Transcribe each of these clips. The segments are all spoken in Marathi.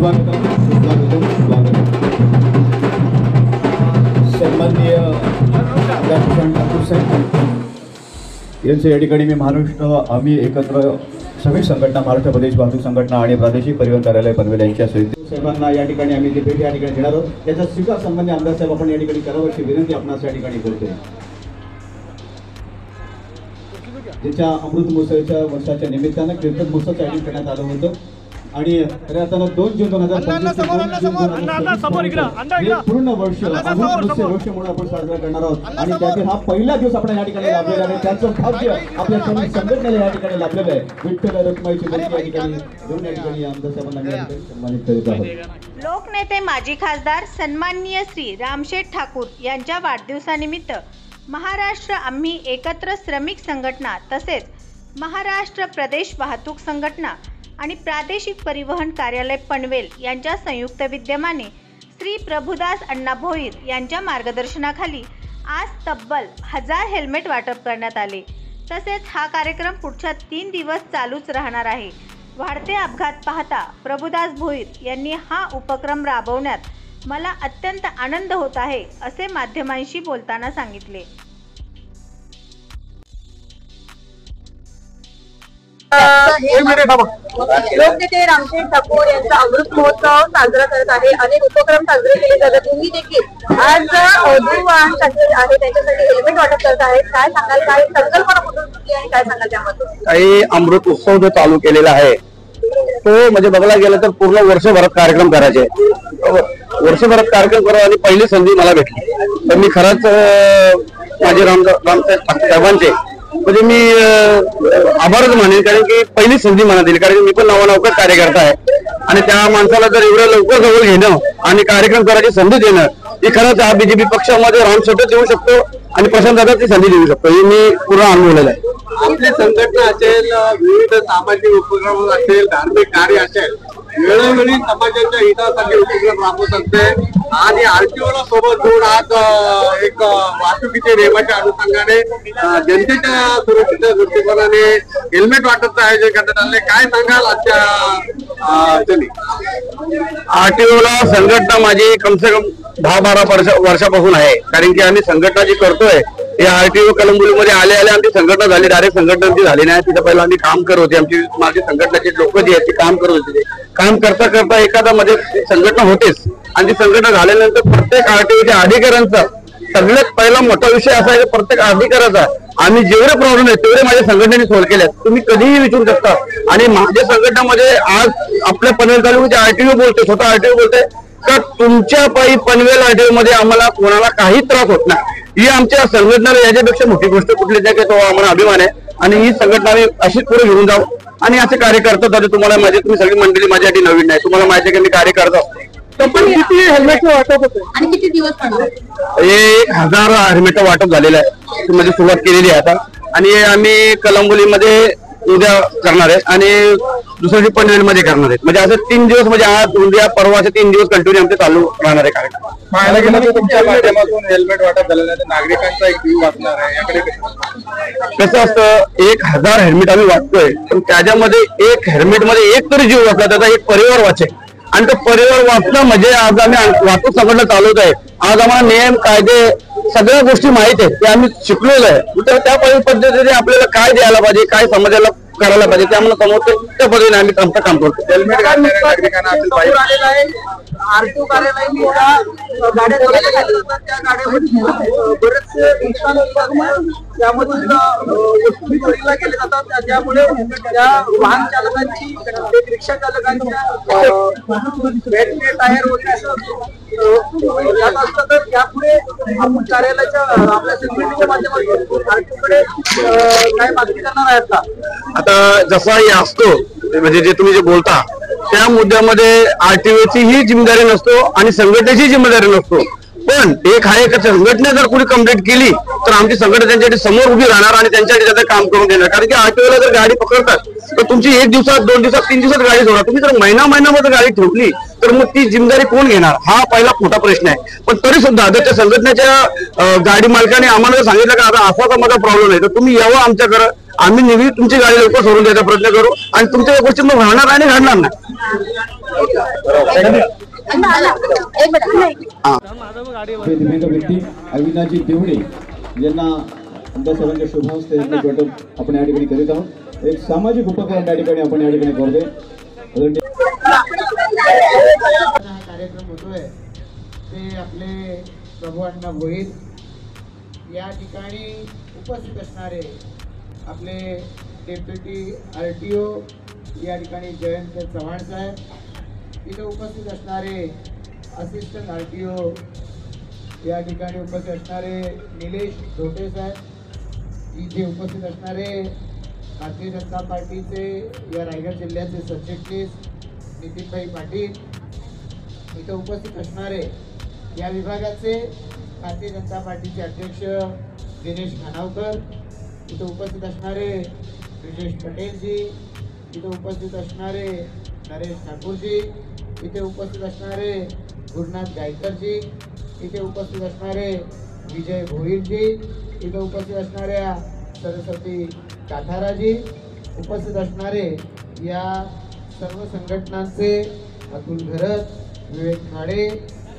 सुस्वागतम सुस्वागतम स्वागतम। सन्माननीय आमदार ठाकूर साहेब यांचे या ठिकाणी मी महाराष्ट्र आम्ही एकत्र सगळी संघटना महाराष्ट्र प्रदेश वाहतूक संघटना आणि प्रादेशिक परिवहन कार्यालय पनवेल यांच्या सहित साहेबांना या ठिकाणी आम्ही भेट या ठिकाणी घेणार आहोत। त्याचा स्वीकार सन्माननीय आमदार साहेब आपण या ठिकाणी करावं अशी विनंती आपणास या ठिकाणी करतोय। ज्याच्या अमृत महोत्सवाच्या वर्षाच्या निमित्तानं कीर्तन महोत्सव आयोजित करण्यात आलं होतं आणि खऱ्या अर्थानं 2 जून 2025 पूर्ण वर्ष वर्ष म्हणून आपण साजरा करणार आहोत आणि त्यातील हा पहिला दिवस आपण या ठिकाणी लाभलेला आहे। त्याचं भाग्य आपल्या सर्व संघटनेला या ठिकाणी लाभलेलं आहे। विठ्ठल रखुमाईची मूर्ती या ठिकाणी दोन या ठिकाणी आमदार साहेबांना सन्मानित करीत आहोत। लोकनेते माजी खासदार सन्माननीय श्री रामशेठ ठाकूर यांच्या वाढदिवसानिमित्त महाराष्ट्र आम्ही एकत्र श्रमिक संघटना तसेच महाराष्ट्र प्रदेश वाहतूक संघटना आणि प्रादेशिक परिवहन कार्यालय पनवेल यांच्या संयुक्त विद्यमाने श्री प्रभुदास अण्णा भोईर यांच्या मार्गदर्शनाखाली आज तब्बल 1000 हेल्मेट वाटप करण्यात आले। तसेच हा कार्यक्रम पुढच्या 3 दिवस चालूच राहणार आहे। वाढते अपघात पाहता प्रभुदास भोईर यांनी हा उपक्रम राबवण्यात मला अत्यंत आनंद होत आहे असे माध्यमांशी बोलताना सांगितले। लोकनेते रामशेठ ठाकूर यांचा अमृत महोत्सव साजरा करत आहे। अनेक उपक्रम साजरे केले जातात। तुम्ही देखील आज वाहनसाठी आहे त्याच्यासाठी हेल्मेट वाटप करत आहेत। काय सांगाल, काय संकल्पना कुठून सुचली आणि काय सांगाल त्यामध्ये? काही अमृत उत्सव जो चालू केलेला आहे तो म्हणजे बघायला गेलं तर पूर्ण वर्षभरात कार्यक्रम करायचे। वर्षभरात कार्यक्रम करा आणि पहिली संधी मला भेटली तर मी खरंच माझे साहेबांचे म्हणजे मी आभारच मानेन, कारण की पहिली संधी मला दिली। कारण मी पण नवनवकर कार्यकर्ता आहे आणि त्या माणसाला जर एवढं लवकर जवळ घेणं आणि कार्यक्रम करायची संधी देणं ही खरंच हा बीजेपी पक्षामध्ये रामशेठ देऊ शकतो आणि प्रशांत दादाची संधी देऊ शकतो हे मी पूर्ण अनुभवलेलं आहे। आपली संघटना असेल, विविध सामाजिक उपक्रम असेल, धार्मिक कार्य असेल, वेळोवेळी समाजाच्या हितासाठी उपक्रम राबवत असते आणि आरटीओला सोबत घेऊन आज एक वाहतुकीच्या नियमाच्या अनुषंगाने जनतेच्या सुरक्षेच्या दृष्टिकोनाने हेल्मेट वाटपचं आयोजन करण्यात आले। काय सांगाल आजच्या आरटीओला संघटना माझी कम से कम 10-12 वर्षापासून आहे, कारण की आम्ही संघटना जी करतोय हे आरटीओ कलंबुलीमध्ये आले आमची संघटना झाली, डायरेक्ट संघटना झाली नाही। तिथं पहिला आम्ही काम करत होते, माझी संघटनाचे लोक जी आहेत ती काम करत होते। काम करता करता एखादा मध्ये संघटना होतेच आणि ती संघटना झाल्यानंतर प्रत्येक आरटीओच्या अधिकाऱ्यांचा सगळ्यात पहिला मोठा विषय असा आहे की प्रत्येक अधिकाऱ्याचा आम्ही जेवढे प्रॉब्लेम आहेत तेवढे माझ्या संघटनेने सॉल्व्ह केले आहेत। तुम्ही कधीही विचारू शकता आणि माझ्या संघटनामध्ये आज आपल्या पनवेल तालुक्याचे आरटीओ बोलते, स्वतः आरटीओ बोलते का तुमच्या पायी पनवेल आरटीओ मध्ये आम्हाला कोणाला काही त्रास होत नाही। ही आमच्या संघटनेला याच्यापेक्षा मोठी गोष्ट कुठली नाही की तो आम्हाला अभिमान आहे आणि ही संघटना अशीच पुढे घेऊन जाऊ आणि असे कार्य करतात। तुम्हाला माझे तुम्ही सगळी मंडळी माझ्यासाठी नवीन नाही, तुम्हाला माहिती आहे की मी कार्य करत असतो। पण किती हेल्मेट वाटप होतं आणि किती दिवस करणार? 1000 हेल्मेट वाटप झालेलं आहे, म्हणजे सुरुवात केलेली आहे आता आणि आम्ही कलंबुलीमध्ये उद्या करणार आहे आणि दुसऱ्या दिवशी पनवेल मध्ये करणार आहे। म्हणजे असं 3 दिवस म्हणजे आज उद्या परवाचे 3 दिवस कंटिन्यू आमचे चालू राहणार आहे कार्यक्रम। पाहायला गेलं तर तुमच्या माध्यमातून हेल्मेट वाटप झालेलं आहे, नागरिकांचा एक जीव वाचणार आहे। याकडे कसं असतं 1000 हेल्मेट आम्ही वाटतोय पण त्याच्यामध्ये एक हेल्मेट मध्ये एक तरी जीव वाचला त्याचा एक परिवार वाचेल आणि तो परिवार वाचणं म्हणजे आज आम्ही वाहतूक संघटना चालवत आहे। आज आम्हाला नियम कायदे सगळ्या गोष्टी माहित आहेत, ते आम्ही शिकलेलो आहे। तर त्या पद्धतीने आपल्याला काय द्यायला पाहिजे, काय समाजाला करायला पाहिजे ते आम्हाला समजते, त्या पद्धतीने आम्ही आमचं काम करतो। हेल्मेट घालणाऱ्या नागरिकांना आरटीओ कार्यालयाने गाड्या चालवल्या जातात, त्या गाड्यामध्ये बरेचसे नुकसान होतात, त्यामधून वस्तू चोरीला केले जातात, त्यामुळे त्या वाहन चालकांची रिक्षा चालकांच्या भेटणे टायर वगैरे जात असतं। तर यापुढे आपण कार्यालयाच्या आपल्या संघटनेच्या माध्यमातून आरटीओकडे काय मागणी करणार आहेत का? आता जसा हे असतो म्हणजे जे तुम्ही जे बोलता त्या मुद्द्यामध्ये आरटीओची ही जिम्मेदारी नसतो आणि संघटनेची जिम्मेदारी नसतो, पण एक आहे का संघटने जर कोणी कंप्लेंट केली तर आमची संघटना त्यांच्यासाठी समोर उभी राहणार आणि त्यांच्यासाठी त्याचं काम करून देणार। कारण की आरटीओला जर गाडी पकडतात तर तुमची 1 दिवसात 2 दिवसात 3 दिवसात गाडी सोडा, तुम्ही जर महिन्यामध्ये गाडी ठेवली तर मग ती जिम्मेदारी कोण घेणार हा पहिला मोठा प्रश्न आहे। पण तरी सुद्धा त्या संघटनेच्या गाडी मालकाने आम्हाला जर सांगितलं का आता असा माझा प्रॉब्लेम आहे तर तुम्ही यावं आमच्याकडे, आम्ही नेहमी तुमची गाडी लवकर सोडून द्यायचा प्रयत्न करू आणि तुमच्या गोष्टी मग राहणार आणि घडणार नाही। हे दिव्यांग व्यक्ती अविनाजी देवडे यांना आमच्या सर्वांच्या शुभ हस्ते हेल्मेट वाटप आपण या ठिकाणी करीत आहोत. एक सामाजिक उपक्रम या ठिकाणी आपण या ठिकाणी करतोय. हा कार्यक्रम होतोय ते आपले प्रभू अण्णा भोईर या ठिकाणी उपस्थित असणारे आपले डेप्युटी RTO या ठिकाणी जयंत चव्हाण साहेब, इथे उपस्थित असणारे असिस्टंट RTO या ठिकाणी उपस्थित असणारे निलेश धोटे साहेब, इथे उपस्थित असणारे भारतीय जनता पार्टीचे या रायगड जिल्ह्याचे सरचिटणीस नितीनभाई पाटील, इथे उपस्थित असणारे या विभागाचे भारतीय जनता पार्टीचे अध्यक्ष दिनेश खानावकर, इथे उपस्थित असणारे ब्रिजेश पटेलजी, इथे उपस्थित असणारे नरेश ठाकूरजी, इथे उपस्थित असणारे गुरुनाथ गायकरजी, इथे उपस्थित असणारे विजय भोईरजी, इथे उपस्थित असणाऱ्या सरस्वती काथाराजी, उपस्थित असणारे या सर्व संघटनांचे अतुल घरत, विवेक खाडे,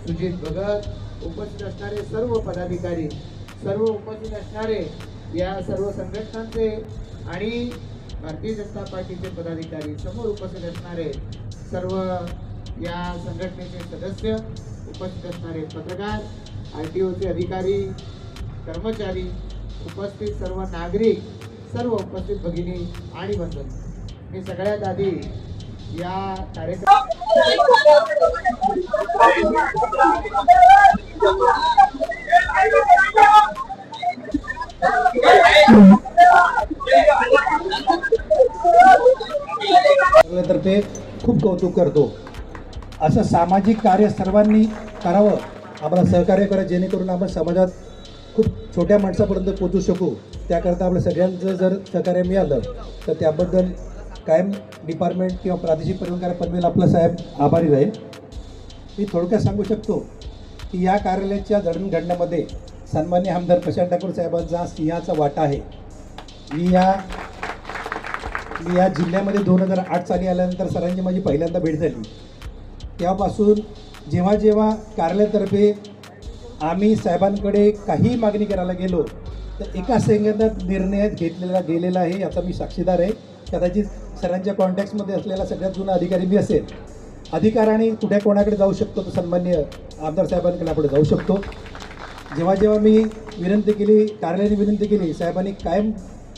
सुजित भगत, उपस्थित असणारे सर्व पदाधिकारी, सर्व उपस्थित असणारे या सर्व संघटनांचे आणि भारतीय जनता पार्टीचे पदाधिकारी, समोर उपस्थित असणारे सर्व या संघटनेचे सदस्य, उपस्थित असणारे पत्रकार, RTOचे अधिकारी, कर्मचारी, उपस्थित सर्व नागरिक, सर्व उपस्थित भगिनी आणि बंधू, मी सगळ्यात आधी या कार्यक्रम तर्फे खूप कौतुक करतो. असं सामाजिक कार्य सर्वांनी करावं, आम्हाला सहकार्य करा, जेणेकरून आपण समाजात खूप छोट्या माणसापर्यंत पोहोचू शकू. त्याकरता आपल्या सगळ्यांचं जर सहकार्य मिळालं तर त्याबद्दल कायम डिपार्टमेंट किंवा प्रादेशिक परिवहन पनवेल आपला साहेब आभारी राहील. मी थोडक्यात सांगू शकतो की या कार्यालयाच्या जडणघडण्यामध्ये सन्मान्य आमदार प्रशांत ठाकूर साहेबांचा सिंहाचा वाटा आहे. मी या जिल्ह्यामध्ये 2008 साली आल्यानंतर सरांची माझी पहिल्यांदा भेट झाली. तेव्हापासून जेव्हा जेव्हा कार्यालयातर्फे आम्ही साहेबांकडे काही मागणी करायला गेलो तर एका सेकंदात निर्णय घेतलेला गेलेला आहे, याचा मी साक्षीदार आहे. कदाचित सरांच्या कॉन्टॅक्ट्समध्ये असलेला सगळ्यात जुना अधिकारी मी असेल. अधिकाराने कुठे कोणाकडे जाऊ शकतो तर सन्मान्य आमदार साहेबांकडे आपण जाऊ शकतो. जेव्हा जेव्हा मी विनंती केली, कार्यालयाने विनंती केली, साहेबांनी कायम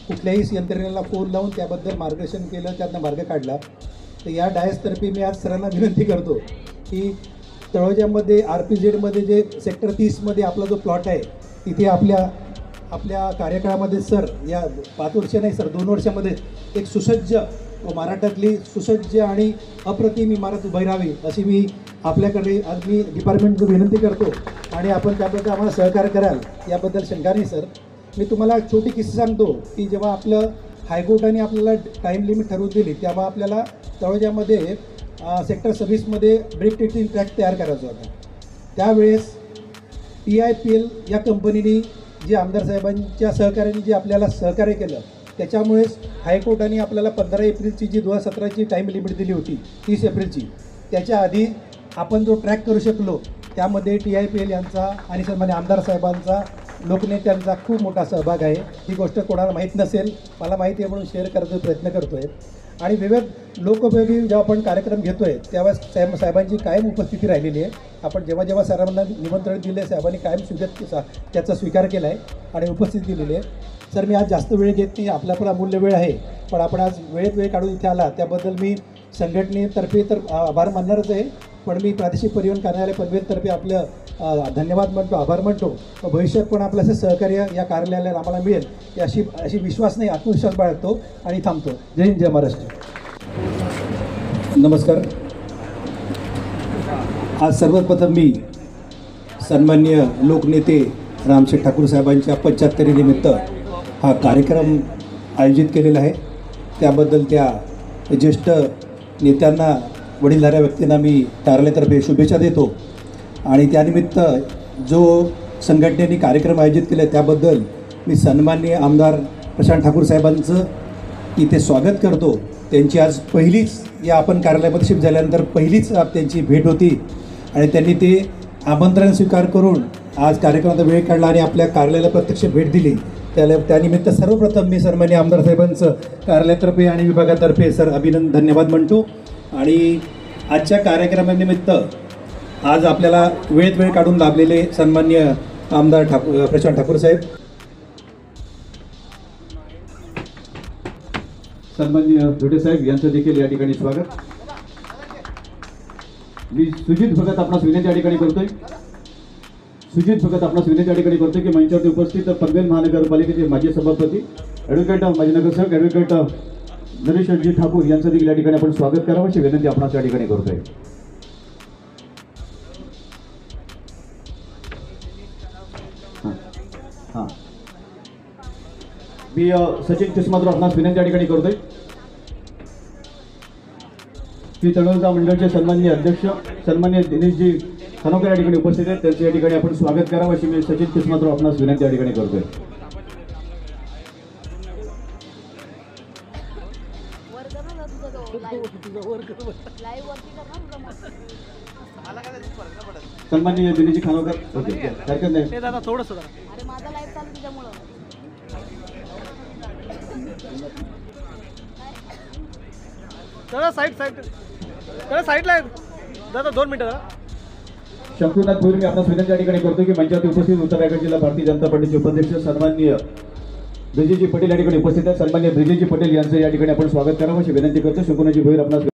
कुठल्याही यंत्रणेला फोन लावून त्याबद्दल मार्गदर्शन केलं, त्यातनं मार्ग काढला. तर या डायसतर्फे मी आज सरांना विनंती करतो की तळोजामध्ये RPZ जे सेक्टर 30मध्ये आपला जो प्लॉट आहे तिथे आपल्या कार्यकाळामध्ये सर या 5 वर्ष नाही सर 2 वर्षामध्ये एक सुसज्ज व महाराष्ट्रातली सुसज्ज आणि अप्रतिम इमारत उभी राहावी अशी मी आपल्याकडे आज मी डिपार्टमेंटकडे विनंती करतो आणि आपण त्याबद्दल आम्हाला सहकार्य कराल याबद्दल शंका नाही सर. मी तुम्हाला छोटी किस्सा सांगतो की जेव्हा आपलं हायकोर्टाने आपल्याला टाईम लिमिट ठरवून दिली तेव्हा आपल्याला तळोजामध्ये सेक्टर 26मध्ये ब्रेक टेस्टिंग ट्रॅक तयार करायचा होता. त्यावेळेस TIPL या कंपनीने जे आमदार साहेबांच्या सहकार्याने जे आपल्याला सहकार्य केलं त्याच्यामुळेच हायकोर्टाने आपल्याला 15 एप्रिलची जी 2017ची टाईम लिमिट दिली होती 30 एप्रिलची, त्याच्या आधी आपण जो ट्रॅक करू शकलो त्यामध्ये TIPL यांचा आणि सन्मान्य आमदार साहेबांचा, लोकनेत्यांचा खूप मोठा सहभाग आहे. ही गोष्ट कोणाला माहीत नसेल, मला माहिती आहे म्हणून शेअर करायचा प्रयत्न करतो आहे. आणि विविध लोकोपयोगी जेव्हा आपण कार्यक्रम घेतो आहे त्यावेळेस साहेबांची कायम उपस्थिती राहिलेली आहे. आपण जेव्हा साहेबांना निमंत्रण दिले साहेबांनी कायम त्याचा स्वीकार केला आहे आणि उपस्थिती दिलेली आहे. सर मी आज जास्त वेळ घेत नाही, आपला पण अमूल्य वेळ आहे, पण आपण आज वेळेत वेळ काढून इथे आला त्याबद्दल मी संघटनेतर्फे तर आभार मानणारच आहे, पण मी प्रादेशिक परिवहन कार्यालय पनवेलतर्फे आपलं धन्यवाद म्हणतो, आभार म्हणतो. भविष्यात पण आपलं असं सहकार्य या कार्यालयाला आम्हाला मिळेल अशी विश्वास नाही आत्मविश्वास बाळगतो आणि थांबतो. जय हिंद, जय महाराष्ट्र. नमस्कार. आज सर्वप्रथम मी सन्मान्य लोकनेते रामशेठ ठाकूर साहेबांच्या 75 निमित्त हा कार्यक्रम आयोजित केलेला आहे. त्याबद्दल त्या ज्येष्ठ नेत्यांना, वडीलधाऱ्या व्यक्तींना मी कार्यालयातर्फे शुभेच्छा देतो. आणि त्यानिमित्त जो संघटनेने कार्यक्रम आयोजित केला त्याबद्दल मी सन्माननीय आमदार प्रशांत ठाकूर साहेबांचं इथे स्वागत करतो. त्यांची आज पहिलीच या आपण कार्यालयामध्ये शिफ्ट झाल्यानंतर पहिलीच त्यांची भेट होती आणि त्यांनी ते आमंत्रण स्वीकार करून आज कार्यक्रमाचा वेळ काढला आणि आपल्या कार्यालयाला प्रत्यक्ष भेट दिली. त्यानिमित्त सर्वप्रथम मी सन्माननीय आमदार साहेबांचं कार्यालयातर्फे आणि विभागातर्फे धन्यवाद म्हणतो. आणि आजच्या कार्यक्रमानिमित्त आज आपल्याला वेळ काढून लाभलेले सन्माननीय आमदार प्रशांत ठाकूर साहेब, सन्माननीय धोटे साहेब यांचं देखील या ठिकाणी स्वागत. मी सुजित भगत आपणास विनंती या ठिकाणी करतोय की मंचावरती उपस्थित पनवेल महानगरपालिकेचे माजी सभापती ॲडव्होकेट माजी नगरसेवक ॲडव्होकेट नरेशजी ठाकूर यांचं देखील या ठिकाणी आपण स्वागत करावं अशी विनंती आपणास या ठिकाणी करतोय. हां मी सचिन किस्मात्र आपणास विनंती या ठिकाणी करतोय की तळोजा मंडळाचे सन्माननीय अध्यक्ष सन्माननीय दिनेशजी खानोकर या ठिकाणी उपस्थित आहेत. त्यांचं या ठिकाणी आपण स्वागत करावं अशी मी सचिन किस्मात्र आपणास विनंती या ठिकाणी करतोय. सन्माननीय दिनेशजी खानोकर ओके हरकत नाही. साईडला दादा 2 मिनिटं. शंभूनाथ भोईर मी आपणास विनंती या ठिकाणी करतो की मंचावरती उपस्थित उत्तर रायगड जिल्हा भारतीय जनता पार्टीचे उपाध्यक्ष सन्माननीय ब्रिजेशजी पटेल या ठिकाणी उपस्थित आहेत. सन्माननीय ब्रिजेशजी पटेल यांचं या ठिकाणी आपण स्वागत करावं अशी विनंती करतो. शंभूनाथजी भोईर आपणास